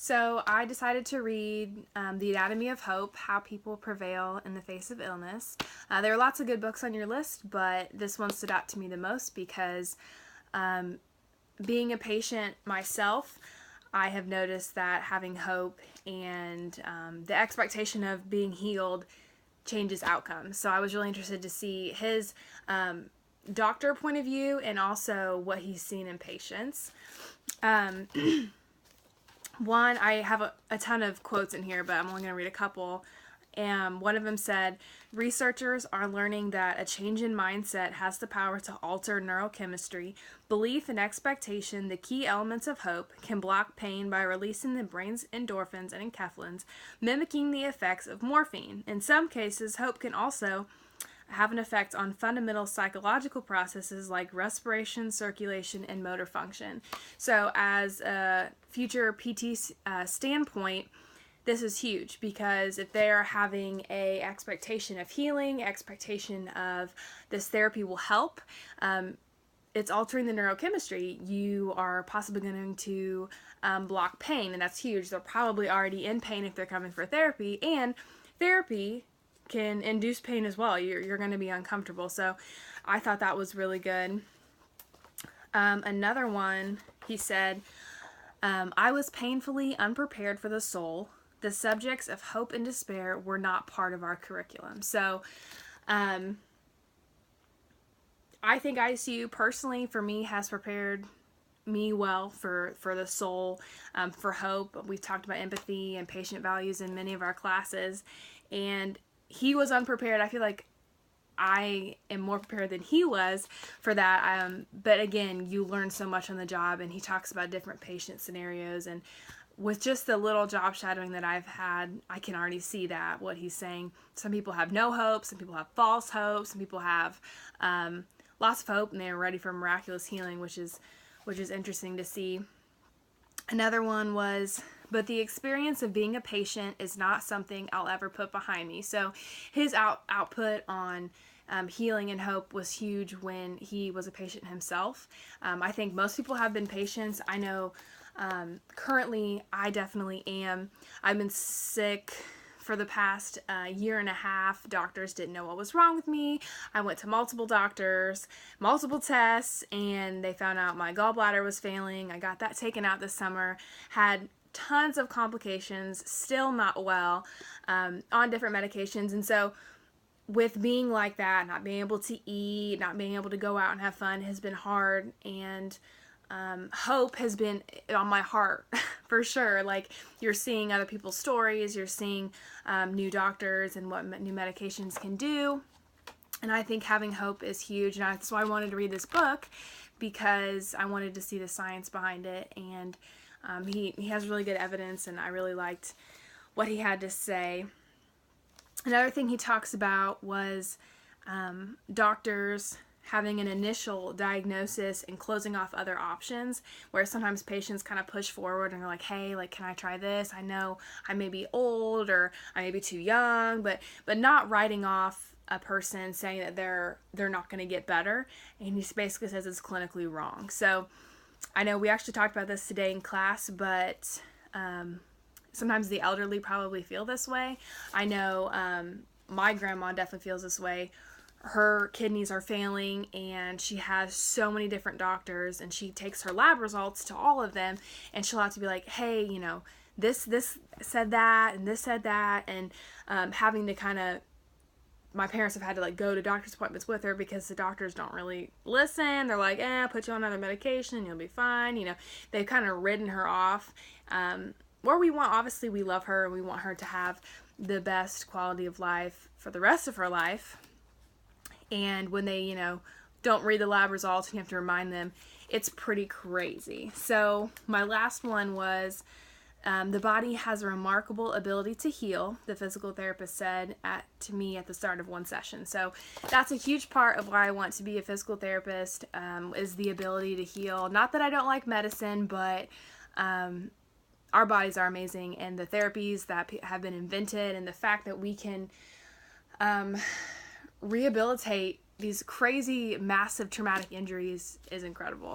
So I decided to read The Anatomy of Hope, How People Prevail in the Face of Illness. There are lots of good books on your list, but this one stood out to me the most because being a patient myself, I have noticed that having hope and the expectation of being healed changes outcomes. So I was really interested to see his doctor point of view and also what he's seen in patients. One, I have a ton of quotes in here, but I'm only going to read a couple. One of them said, researchers are learning that a change in mindset has the power to alter neurochemistry. Belief and expectation, the key elements of hope, can block pain by releasing the brain's endorphins and enkephalins, mimicking the effects of morphine. In some cases, hope can also have an effect on fundamental psychological processes like respiration, circulation, and motor function. So as a future PT standpoint, this is huge because if they're having a expectation of healing, expectation of this therapy will help, it's altering the neurochemistry. You are possibly going to block pain, and that's huge. They're probably already in pain if they're coming for therapy, and therapy can induce pain as well. You're going to be uncomfortable. So I thought that was really good. Another one, he said, I was painfully unprepared for the soul. The subjects of hope and despair were not part of our curriculum. So I think ICU personally for me has prepared me well for the soul, for hope. We've talked about empathy and patient values in many of our classes, and he was unprepared. I feel like I am more prepared than he was for that. But again, you learn so much on the job, and he talks about different patient scenarios. And with just the little job shadowing that I've had, I can already see that, what he's saying. Some people have no hope. Some people have false hope. Some people have lots of hope, and they're ready for miraculous healing, which is interesting to see. Another one was, but the experience of being a patient is not something I'll ever put behind me. So his output on healing and hope was huge when he was a patient himself. I think most people have been patients. I know currently I definitely am. I've been sick for the past year and a half. Doctors didn't know what was wrong with me. I went to multiple doctors, multiple tests, and they found out my gallbladder was failing. I got that taken out this summer, had tons of complications, still not well, on different medications. And so with being like that, not being able to eat, not being able to go out and have fun has been hard, and hope has been on my heart for sure. Like, you're seeing other people's stories, you're seeing new doctors and what new medications can do, and I think having hope is huge. And that's why I wanted to read this book, because I wanted to see the science behind it. And he has really good evidence, and I really liked what he had to say. Another thing he talks about was doctors having an initial diagnosis and closing off other options, where sometimes patients kind of push forward and are like, hey, like, can I try this? I know I may be old, or I may be too young, but not writing off a person, saying that they're not going to get better. And he basically says it's clinically wrong. So I know we actually talked about this today in class, but sometimes the elderly probably feel this way. I know my grandma definitely feels this way. Her kidneys are failing, and she has so many different doctors, and she takes her lab results to all of them, and she'll have to be like, hey, you know, this said that, and this said that, and having to kind of, my parents have had to like go to doctor's appointments with her because the doctors don't really listen. They're like, put you on another medication and you'll be fine. You know, they've kind of ridden her off. Where we want, obviously we love her and we want her to have the best quality of life for the rest of her life. And when they, you know, don't read the lab results and you have to remind them, it's pretty crazy. So my last one was, the body has a remarkable ability to heal, the physical therapist said to me at the start of one session. So that's a huge part of why I want to be a physical therapist, is the ability to heal. Not that I don't like medicine, but our bodies are amazing, and the therapies that have been invented, and the fact that we can rehabilitate these crazy, massive traumatic injuries is incredible.